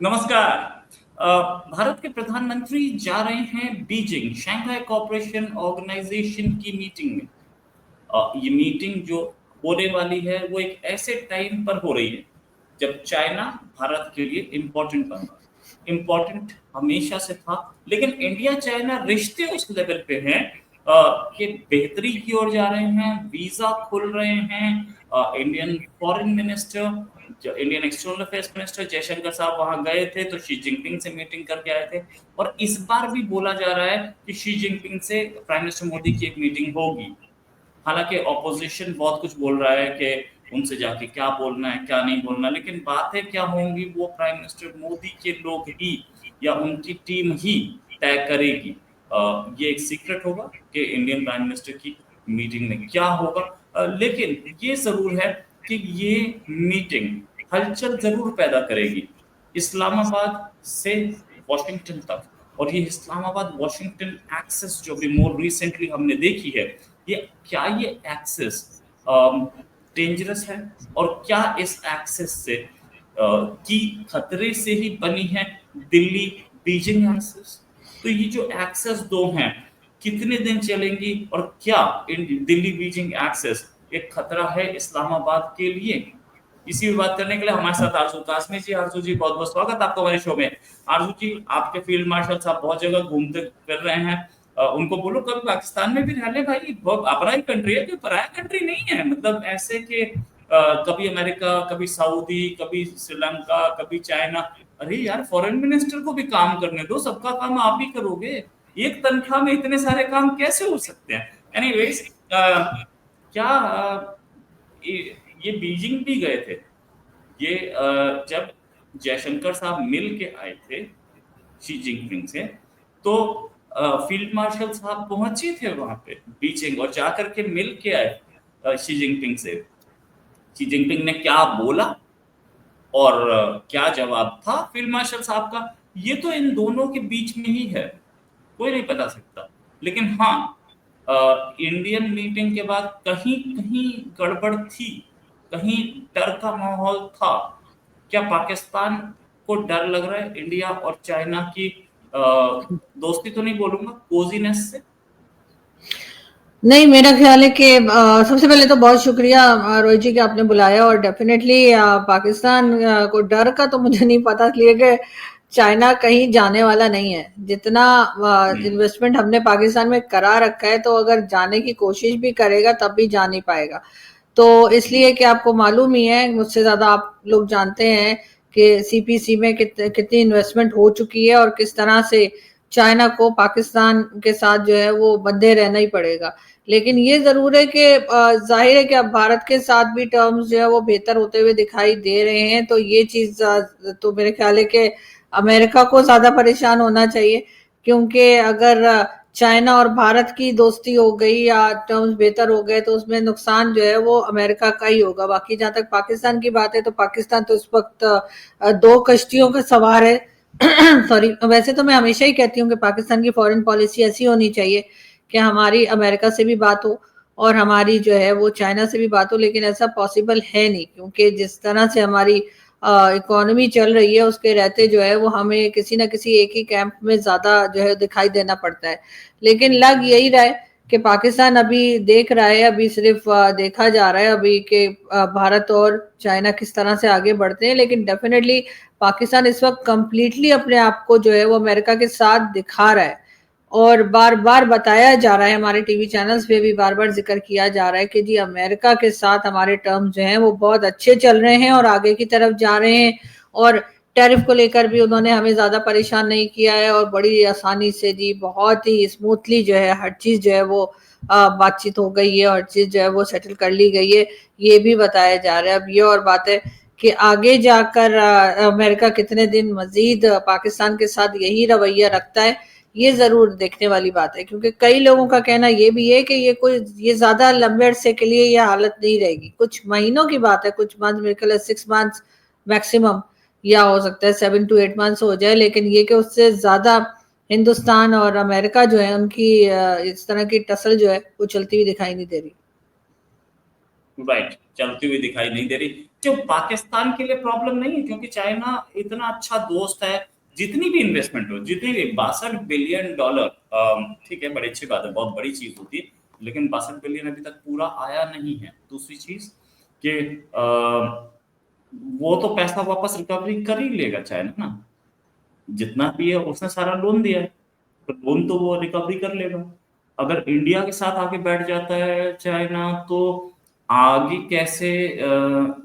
नमस्कार। भारत के प्रधानमंत्री जा रहे हैं बीजिंग शंघाई कोऑपरेशन ऑर्गेनाइजेशन की मीटिंग में। ये मीटिंग जो होने वाली है वो एक ऐसे टाइम पर हो रही है जब चाइना भारत के लिए इम्पोर्टेंट बन रहा है। इम्पोर्टेंट हमेशा से था, लेकिन इंडिया चाइना रिश्ते उस लेवल पे हैं कि बेहतरी की ओर जा रहे हैं, वीजा खुल रहे हैं। Indian foreign minister, Indian external affairs minister Jaishankar साहब वहां गए थे तो शी जिनपिंग से मीटिंग करके आए थे। और इस बार भी बोला जा रहा है कि शी जिनपिंग से प्राइम मिनिस्टर मोदी की एक मीटिंग होगी। हालांकि ऑपोजिशन बहुत कुछ बोल रहा है कि उनसे जाके क्या बोलना है क्या नहीं बोलना, लेकिन बातें क्या होंगी वो प्राइम मिनिस्टर मोदी के लोग ही या उनकी टीम ही तय करेगी। ये एक सीक्रेट होगा कि इंडियन प्राइम मिनिस्टर की मीटिंग में क्या होगा। लेकिन ये जरूर है कि ये मीटिंग हलचल जरूर पैदा करेगी इस्लामाबाद से वॉशिंगटन तक। और ये इस्लामाबाद वॉशिंगटन एक्सेस जो भी मोर रिसेंटली हमने देखी है, ये क्या ये एक्सेस डेंजरस है और क्या इस एक्सेस से की खतरे से ही बनी है दिल्ली बीजिंग एक्सेस। तो ये जो एक्सेस दो हैं कितने दिन चलेंगी और क्या इन दिल्ली बीजिंग एक्सेस एक खतरा है इस्लामाबाद के लिए। इसी पे बात करने के लिए हमारे साथ आरजू कासमी जी। आरजू जी बहुत बहुत स्वागत आपका हमारे शो में। आरजू जी, आपके फील्ड मार्शल साहब बहुत जगह घूमते फिर रहे हैं, उनको बोलो कभी पाकिस्तान में भी रह ले भाई, बहुत अपना ही कंट्री है, कोई पराया कंट्री नहीं है। मतलब ऐसे कि कभी अमेरिका, कभी सऊदी, कभी श्रीलंका, कभी चाइना। अरे यार, फॉरेन मिनिस्टर को भी काम करने दो, सबका काम आप ही करोगे। एक तनख्वाह में इतने सारे काम कैसे हो सकते हैं। एनीवेज, क्या ये बीजिंग भी गए थे। ये जब जयशंकर साहब मिल के आए थे शी जिनपिंग से, तो फील्ड मार्शल साहब पहुंचे थे वहां पे बीजिंग और जाकर के मिल के आए शी जिनपिंग से। शी जिनपिंग ने क्या बोला और क्या जवाब था फील्ड मार्शल साहब का, ये तो इन दोनों के बीच में ही है, कोई नहीं बता सकता। लेकिन हाँ, इंडियन मीटिंग के बाद कहीं कहीं गड़बड़ थी, कहीं डर का माहौल था। क्या पाकिस्तान को डर लग रहा है इंडिया और चाइना की दोस्ती तो नहीं बोलूंगा, कोजीनेस से। नहीं, मेरा ख्याल है कि सबसे पहले तो बहुत शुक्रिया रोहित जी कि आपने बुलाया। और डेफिनेटली पाकिस्तान को डर का तो मुझे नहीं पता, इसलिए कि चाइना कहीं जाने वाला नहीं है। जितना इन्वेस्टमेंट हमने पाकिस्तान में करा रखा है, तो अगर जाने की कोशिश भी करेगा तब भी जा नहीं पाएगा। तो इसलिए कि आपको मालूम ही है, मुझसे ज्यादा आप लोग जानते हैं कि सीपीसी में कितनी इन्वेस्टमेंट हो चुकी है और किस तरह से चाइना को पाकिस्तान के साथ जो है वो बंधे रहना ही पड़ेगा। लेकिन ये जरूर है कि जाहिर है कि अब भारत के साथ भी टर्म्स जो है वो बेहतर होते हुए दिखाई दे रहे हैं। तो ये चीज तो मेरे ख्याल है कि अमेरिका को ज्यादा परेशान होना चाहिए, क्योंकि अगर चाइना और भारत की दोस्ती हो गई या टर्म्स बेहतर हो गए तो उसमें नुकसान जो है वो अमेरिका का ही होगा। बाकी जहां तक पाकिस्तान की बात है, तो पाकिस्तान तो इस वक्त दो कश्तियों का सवार है। सॉरी, वैसे तो मैं हमेशा ही कहती हूँ कि पाकिस्तान की फॉरेन पॉलिसी ऐसी होनी चाहिए कि हमारी अमेरिका से भी बात हो और हमारी जो है वो चाइना से भी बात हो, लेकिन ऐसा पॉसिबल है नहीं, क्योंकि जिस तरह से हमारी इकोनॉमी चल रही है उसके रहते जो है वो हमें किसी ना किसी एक ही कैंप में ज्यादा जो है दिखाई देना पड़ता है। लेकिन लग यही रहा है कि पाकिस्तान अभी देख रहा है, अभी सिर्फ देखा जा रहा है अभी कि भारत और चाइना किस तरह से आगे बढ़ते हैं। लेकिन डेफिनेटली पाकिस्तान इस वक्त कंप्लीटली अपने आप को जो है वो अमेरिका के साथ दिखा रहा है। और बार बार बताया जा रहा है, हमारे टीवी चैनल्स पे भी बार बार जिक्र किया जा रहा है कि जी अमेरिका के साथ हमारे टर्म्स जो हैं वो बहुत अच्छे चल रहे हैं और आगे की तरफ जा रहे हैं। और टैरिफ को लेकर भी उन्होंने हमें ज्यादा परेशान नहीं किया है और बड़ी आसानी से जी बहुत ही स्मूथली जो है हर चीज जो है वो बातचीत हो गई है, हर चीज जो है वो सेटल कर ली गई है, ये भी बताया जा रहा है। अब ये और बात है कि आगे जाकर अमेरिका कितने दिन मजीद पाकिस्तान के साथ यही रवैया रखता है, ये जरूर देखने वाली बात है। क्योंकि कई लोगों का कहना ये भी है कि ये ज्यादा लंबे अरसे के लिए ये हालत नहीं रहेगी, कुछ महीनों की बात है, कुछ मंथ, मेरे ख्याल 6 मंथ्स मैक्सिमम, या हो सकता है 7 to 8 मंथ्स हो जाए। लेकिन ये कि उससे ज्यादा हिंदुस्तान और अमेरिका जो है उनकी इस तरह की टसल जो है वो चलती हुई दिखाई नहीं दे रही। राइट। चलती हुई दिखाई नहीं दे रही, जो पाकिस्तान के लिए प्रॉब्लम नहीं है, क्योंकि चाइना इतना अच्छा दोस्त है। जितनी भी इन्वेस्टमेंट हो, जितनी भी $62 बिलियन, ठीक है, बड़ी अच्छी बात है, बहुत बड़ी चीज होती है, लेकिन 62 बिलियन अभी तक पूरा आया नहीं है। दूसरी चीज कि वो तो पैसा वापस रिकवरी कर ही लेगा चाइना ना, जितना भी है उसने सारा लोन दिया है, तो लोन तो वो रिकवरी कर लेगा। अगर इंडिया के साथ आके बैठ जाता है चाइना, तो आगे कैसे,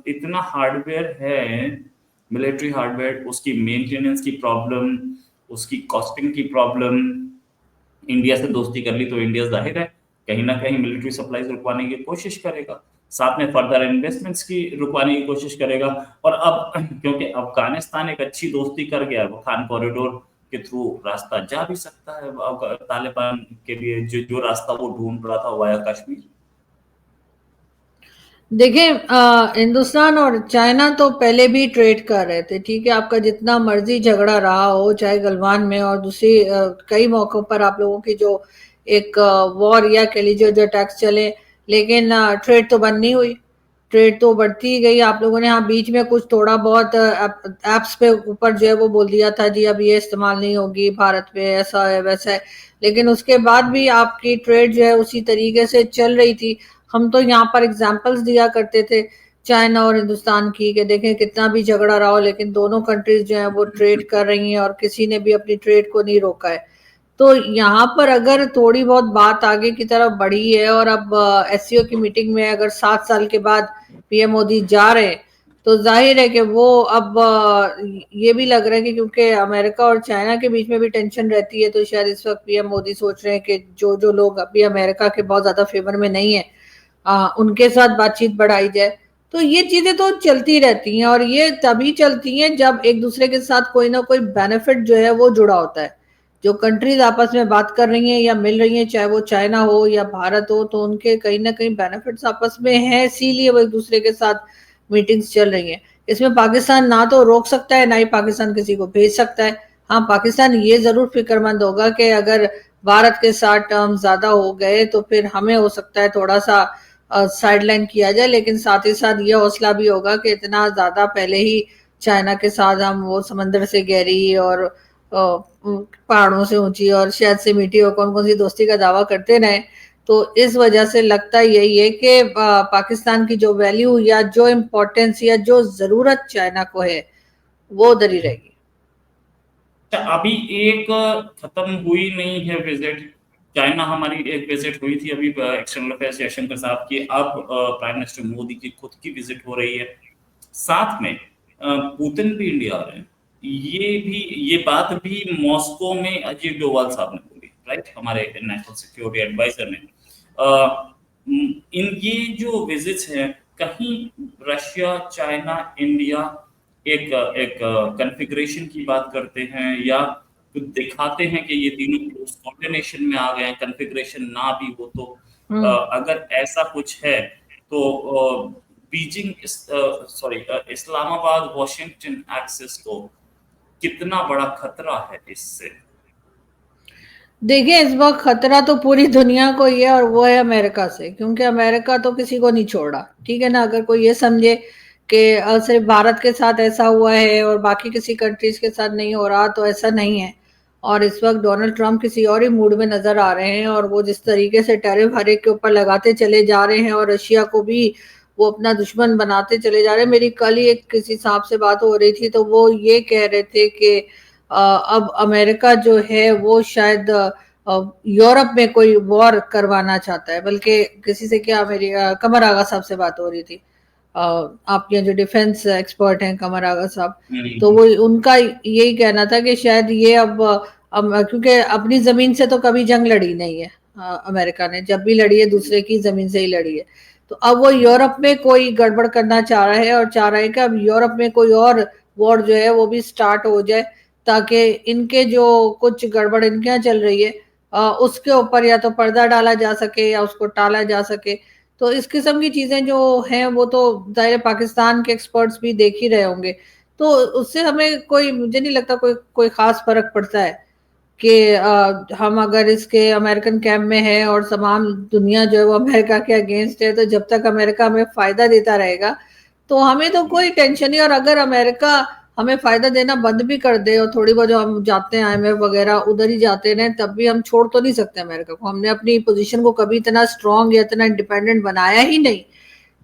इतना हार्डवेयर है, मिलिट्री हार्डवेयर, उसकी मेंटेनेंस की प्रॉब्लम, उसकी कॉस्टिंग की प्रॉब्लम, इंडिया से दोस्ती कर ली तो इंडिया जाहिर है कहीं ना कहीं मिलिट्री सप्लाईज रुकवाने की कोशिश करेगा, साथ में फर्दर इन्वेस्टमेंट्स की रुकवाने की कोशिश करेगा। और अब क्योंकि अफगानिस्तान एक अच्छी दोस्ती कर गया है, वो खान कॉरिडोर के थ्रू रास्ता जा भी सकता है तालिबान के लिए, जो जो रास्ता वो ढूंढ रहा था वाया कश्मीर। देखिए, हिंदुस्तान और चाइना तो पहले भी ट्रेड कर रहे थे, ठीक है, आपका जितना मर्जी झगड़ा रहा हो, चाहे गलवान में और दूसरी कई मौकों पर आप लोगों की जो एक वॉर या कह लीजिए जो टैक्स चले, लेकिन ट्रेड तो बंद नहीं हुई, ट्रेड तो बढ़ती ही गई। आप लोगों ने हाँ बीच में कुछ थोड़ा बहुत एप्स पे ऊपर जो है वो बोल दिया था जी अब ये इस्तेमाल नहीं होगी भारत में, ऐसा है वैसा है, लेकिन उसके बाद भी आपकी ट्रेड जो है उसी तरीके से चल रही थी। हम तो यहाँ पर एग्जाम्पल्स दिया करते थे चाइना और हिंदुस्तान की, कि देखें कितना भी झगड़ा रहा हो लेकिन दोनों कंट्रीज जो है वो ट्रेड कर रही हैं और किसी ने भी अपनी ट्रेड को नहीं रोका है। तो यहाँ पर अगर थोड़ी बहुत बात आगे की तरफ बढ़ी है और अब एससीओ की मीटिंग में अगर 7 साल के बाद पीएम मोदी जा रहे हैं, तो जाहिर है कि वो अब ये भी लग रहा है कि क्योंकि अमेरिका और चाइना के बीच में भी टेंशन रहती है, तो शायद इस वक्त पीएम मोदी सोच रहे हैं कि जो जो लोग अभी अमेरिका के बहुत ज्यादा फेवर में नहीं है उनके साथ बातचीत बढ़ाई जाए। तो ये चीजें तो चलती रहती हैं और ये तभी चलती हैं जब एक दूसरे के साथ कोई ना कोई बेनिफिट जो है वो जुड़ा होता है। जो कंट्रीज आपस में बात कर रही हैं या मिल रही हैं, चाहे वो चाइना हो या भारत हो, तो उनके कहीं ना कहीं बेनिफिट्स आपस में हैं, इसीलिए वो एक दूसरे के साथ मीटिंग्स चल रही हैं। इसमें पाकिस्तान ना तो रोक सकता है, ना ही पाकिस्तान किसी को भेज सकता है। हाँ, पाकिस्तान ये जरूर फिक्रमंद होगा कि अगर भारत के साथ टर्म ज्यादा हो गए तो फिर हमें हो सकता है थोड़ा सा साइडलाइन किया जाए, लेकिन साथ ही साथ ये हौसला भी होगा कि इतना ज्यादा पहले ही चाइना के साथ हम वो समंदर से गहरी और पहाड़ों से ऊंची और शहद से मीठी और कौन कौन सी दोस्ती का दावा करते रहे। तो इस वजह से लगता यही है कि पाकिस्तान की जो वैल्यू या जो इम्पोर्टेंस या जो जरूरत चाइना को है वो उधर ही रहेगी। अभी एक खत्म हुई नहीं है विजिट, चाइना हमारी एक विजिट हुई थी अभी एक्सटर्नल अफेयर्स जयशंकर साहब की, अब प्राइम मिनिस्टर मोदी की खुद की विजिट हो रही है, साथ में पुतिन भी इंडिया आ रहे हैं। ये बात भी मॉस्को में अजीत डोभाल साहब ने बोली, राइट, हमारे नेशनल सिक्योरिटी एडवाइजर ने। इन ये जो विजिट्स हैं, कहीं रशिया, चाइना, इंडिया एक एक कॉन्फ़िगरेशन की बात करते हैं या दिखाते हैं कि ये तीनों क्लोज कोऑर्डिनेशन में आ गए हैं, कॉन्फ़िगरेशन ना भी हो तो अगर ऐसा कुछ है तो बीजिंग इस्लामाबाद वॉशिंगटन एक्सिस को कितना बड़ा खतरा है इससे? देखिए, इस वक्त खतरा तो पूरी दुनिया को ही है और वो है अमेरिका से, क्योंकि अमेरिका तो किसी को नहीं छोड़ रहा, ठीक है ना। अगर कोई ये समझे कि सिर्फ भारत के साथ ऐसा हुआ है और बाकी किसी कंट्रीज के साथ नहीं हो रहा, तो ऐसा नहीं है। और इस वक्त डोनाल्ड ट्रंप किसी और ही मूड में नजर आ रहे हैं और वो जिस तरीके से टैरिफ हर एक के ऊपर लगाते चले जा रहे हैं और रशिया को भी वो अपना दुश्मन बनाते चले जा रहे हैं। मेरी कल ही एक किसी साहब से बात हो रही थी, तो वो ये कह रहे थे कि अब अमेरिका जो है वो शायद यूरोप में कोई वॉर करवाना चाहता है। बल्कि किसी से क्या, मेरी कमर आगा साहब से बात हो रही थी, आपके जो डिफेंस एक्सपर्ट हैं कमर आगा साहब, तो वो उनका यही कहना था कि शायद ये अब क्योंकि अपनी जमीन से तो कभी जंग लड़ी नहीं है, अमेरिका ने जब भी लड़ी है दूसरे की जमीन से ही लड़ी है। तो अब वो यूरोप में कोई गड़बड़ करना चाह रहा है और चाह रहा है कि अब यूरोप में कोई और वॉर जो है वो भी स्टार्ट हो जाए, ताकि इनके जो कुछ गड़बड़ इनके यहाँ चल रही है उसके ऊपर या तो पर्दा डाला जा सके या उसको टाला जा सके। तो इस किस्म की चीजें जो हैं वो तो जाहिर पाकिस्तान के एक्सपर्ट्स भी देख ही रहे होंगे, तो उससे हमें कोई, मुझे नहीं लगता कोई कोई खास फर्क पड़ता है। कि हम अगर इसके अमेरिकन कैंप में है और तमाम दुनिया जो है वो अमेरिका के अगेंस्ट है, तो जब तक अमेरिका हमें फायदा देता रहेगा तो हमें तो कोई टेंशन नहीं। और अगर अमेरिका हमें फायदा देना बंद भी कर दे और थोड़ी बहुत जो हम जाते हैं IMF वगैरह उधर ही जाते रहे, तब भी हम छोड़ तो नहीं सकते अमेरिका को। हमने अपनी पोजीशन को कभी इतना स्ट्रांग या इतना इंडिपेंडेंट बनाया ही नहीं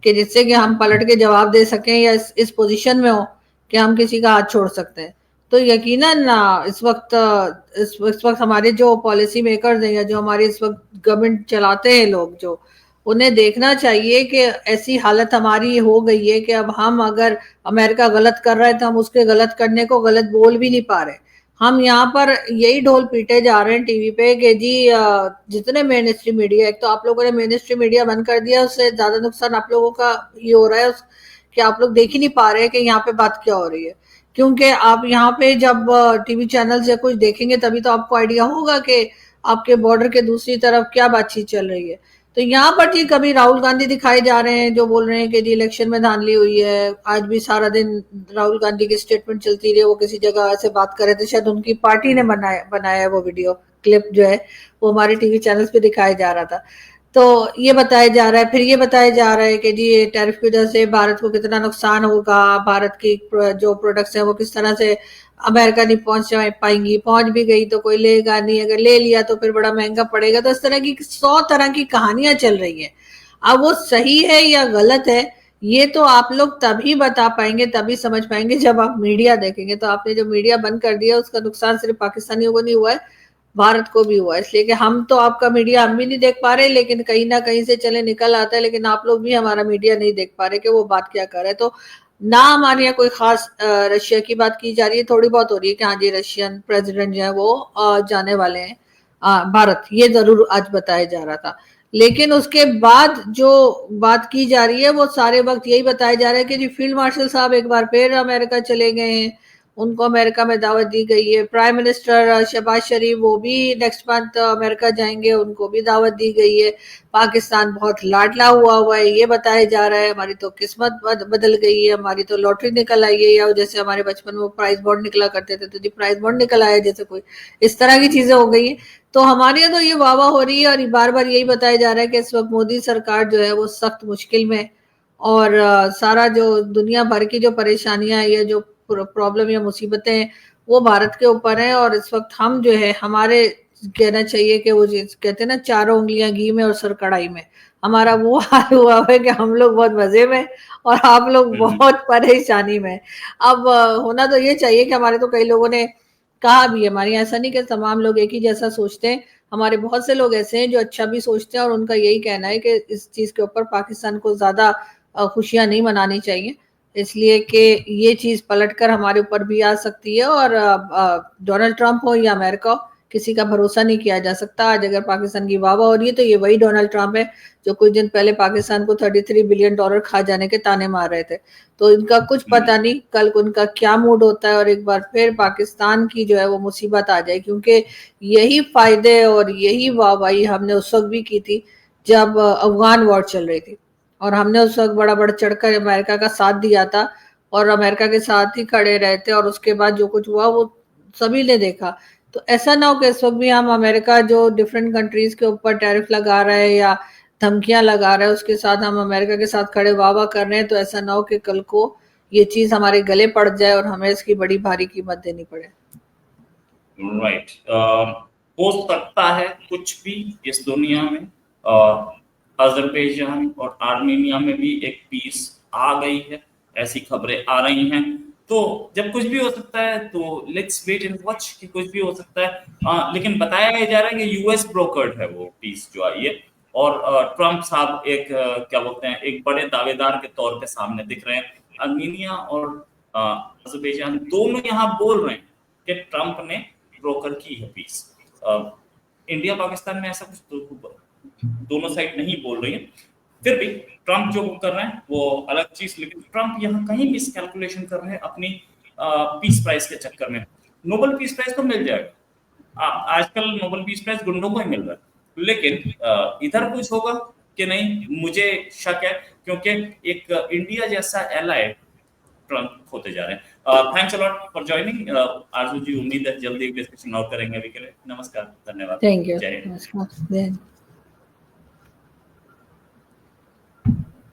कि जिससे कि हम पलट के जवाब दे सकें या इस पोजीशन में हो कि हम किसी का हाथ छोड़ सकते हैं। तो यकीनन इस वक्त हमारे जो पॉलिसी मेकर्स हैं या जो हमारे इस वक्त गवर्नमेंट चलाते हैं लोग, जो उन्हें देखना चाहिए कि ऐसी हालत हमारी हो गई है कि अब हम अगर अमेरिका गलत कर रहा है तो हम उसके गलत करने को गलत बोल भी नहीं पा रहे। हम यहाँ पर यही ढोल पीटे जा रहे हैं टीवी पे कि जी जितने मेन स्ट्रीम मीडिया, एक तो आप लोगों ने मेन स्ट्रीम मीडिया बंद कर दिया, उससे ज्यादा नुकसान आप लोगों का ये हो रहा है कि आप लोग देख ही नहीं पा रहे हैं कि यहाँ पे बात क्या हो रही है। क्योंकि आप यहाँ पे जब टीवी चैनल से कुछ देखेंगे तभी तो आपको आइडिया होगा कि आपके बॉर्डर के दूसरी तरफ क्या बातचीत चल रही है। तो यहाँ पर जी कभी राहुल गांधी दिखाए जा रहे हैं जो बोल रहे हैं कि जी इलेक्शन में धांधली हुई है। आज भी सारा दिन राहुल गांधी की स्टेटमेंट चलती रही, वो किसी जगह ऐसे बात कर रहे थे, शायद उनकी पार्टी ने बनाया वो वीडियो क्लिप जो है वो हमारे टीवी चैनल्स पे दिखाया जा रहा था। तो ये बताया जा रहा है, फिर ये बताया जा रहा है कि जी टैरिफ की वजह से भारत को कितना नुकसान होगा, भारत की जो प्रोडक्ट्स हैं वो किस तरह से अमेरिका नहीं पहुंच पाएंगी, पहुंच भी गई तो कोई लेगा नहीं, अगर ले लिया तो फिर बड़ा महंगा पड़ेगा। तो इस तरह की 100 तरह की कहानियां चल रही है। अब वो सही है या गलत है ये तो आप लोग तभी बता पाएंगे, तभी समझ पाएंगे जब आप मीडिया देखेंगे। तो आपने जो मीडिया बंद कर दिया उसका नुकसान सिर्फ पाकिस्तानियों को नहीं हुआ है, भारत को भी हुआ है। इसलिए कि हम तो आपका मीडिया हम भी नहीं देख पा रहे, लेकिन कहीं ना कहीं से चले निकल आता है, लेकिन आप लोग भी हमारा मीडिया नहीं देख पा रहे कि वो बात क्या कर रहे। तो ना हमारे यहाँ कोई खास रशिया की बात की जा रही है, थोड़ी बहुत हो रही है कि हाँ जी रशियन प्रेसिडेंट जो है वो जाने वाले हैं भारत, ये जरूर आज बताया जा रहा था। लेकिन उसके बाद जो बात की जा रही है वो सारे वक्त यही बताया जा रहा है कि जी फील्ड मार्शल साहब एक बार फिर अमेरिका चले गए हैं, उनको अमेरिका में दावत दी गई है। प्राइम मिनिस्टर शहबाज शरीफ वो भी नेक्स्ट मंथ अमेरिका जाएंगे, उनको भी दावत दी गई है। पाकिस्तान बहुत लाडला हुआ है, ये बताया जा रहा है। हमारी तो किस्मत बदल गई है, हमारी तो लॉटरी निकल आई है, या जैसे हमारे बचपन में प्राइज बॉन्ड निकला करते थे तो जी प्राइज बॉन्ड निकल आया, जैसे कोई इस तरह की चीजें हो गई है। तो हमारे यहाँ तो ये वाह हो रही है और बार बार यही बताया जा रहा है कि इस वक्त मोदी सरकार जो है वो सख्त मुश्किल में, और सारा जो दुनिया भर की जो परेशानियां या जो प्रॉब्लम या मुसीबतें हैं वो भारत के ऊपर है। और इस वक्त हम जो है हमारे कहना चाहिए कि वो कहते हैं ना चारों उंगलियां घी में और सर कढ़ाई में, हमारा वो हाल हुआ है कि हम लोग बहुत मजे में और आप लोग बहुत परेशानी में। अब होना तो ये चाहिए कि हमारे तो कई लोगों ने कहा भी है, हमारे ऐसा नहीं कि तमाम लोग एक ही जैसा सोचते हैं, हमारे बहुत से लोग ऐसे हैं जो अच्छा भी सोचते हैं और उनका यही कहना है कि इस चीज के ऊपर पाकिस्तान को ज्यादा खुशियां नहीं मनानी चाहिए, इसलिए कि ये चीज पलटकर हमारे ऊपर भी आ सकती है। और डोनाल्ड ट्रंप हो या अमेरिका हो, किसी का भरोसा नहीं किया जा सकता। आज अगर पाकिस्तान की वाह हो रही है तो ये वही डोनाल्ड ट्रंप है जो कुछ दिन पहले पाकिस्तान को $33 बिलियन खा जाने के ताने मार रहे थे। तो इनका कुछ पता नहीं कल उनका क्या मूड होता है और एक बार फिर पाकिस्तान की जो है वो मुसीबत आ जाए, क्योंकि यही फायदे और यही वाहवाही हमने उस वक्त भी की थी जब अफगान वॉर चल रही थी, और हमने उस वक्त बड़ा बढ़ चढ़कर अमेरिका का साथ दिया था और अमेरिका के साथ ही खड़े रहे थे। और उसके बाद जो कुछ हुआ वो सभी ने देखा। तो ऐसा ना हो कि इस वक्त भी हम अमेरिका जो डिफरेंट कंट्रीज के ऊपर टैरिफ लगा रहे हैं या धमकियां लगा रहे हैं उसके साथ हम अमेरिका के साथ खड़े वाह कर रहे हैं, तो ऐसा ना हो कि कल को ये चीज हमारे गले पड़ जाए और हमें इसकी बड़ी भारी कीमत देनी पड़े। राइट, हो सकता है कुछ भी इस दुनिया में। अजरबैजान और आर्मेनिया में भी एक पीस आ गई है, ऐसी खबरें आ रही हैं। तो जब कुछ भी हो सकता है तो लेट्स वेट एंड वॉच कि कुछ भी हो सकता है। लेकिन बताया जा रहा है कि यूएस ब्रोकर्ड है वो पीस जो आई है, और ट्रम्प साहब एक क्या बोलते हैं एक बड़े दावेदार के तौर पे सामने दिख रहे हैं। आर्मेनिया और अजरबैजान दोनों यहाँ बोल रहे हैं कि ट्रम्प ने ब्रोकर की है पीस। इंडिया पाकिस्तान में ऐसा कुछ दोनों साइड नहीं बोल रही है, फिर भी ट्रम्प जो कर रहे हैं वो अलग चीज। लेकिन ट्रम्प यहाँ कहीं मिस कैलकुलेशन कर रहे हैं अपनी पीस प्राइस के चक्कर में। नोबेल पीस प्राइस तो मिल जाएगा, आजकल नोबेल पीस प्राइस गुंडों को ही मिल रहा है, लेकिन इधर कुछ होगा कि नहीं मुझे शक है, क्योंकि एक इंडिया जैसा एलाय ट्रम्प होते जा रहे हैं। Thanks a lot for joining आरजू जी, उम्मीद है जल्दी एक डिस्कशन और करेंगे। अभी के लिए नमस्कार, धन्यवाद, थैंक यू, जय हिंद। नमस्कार।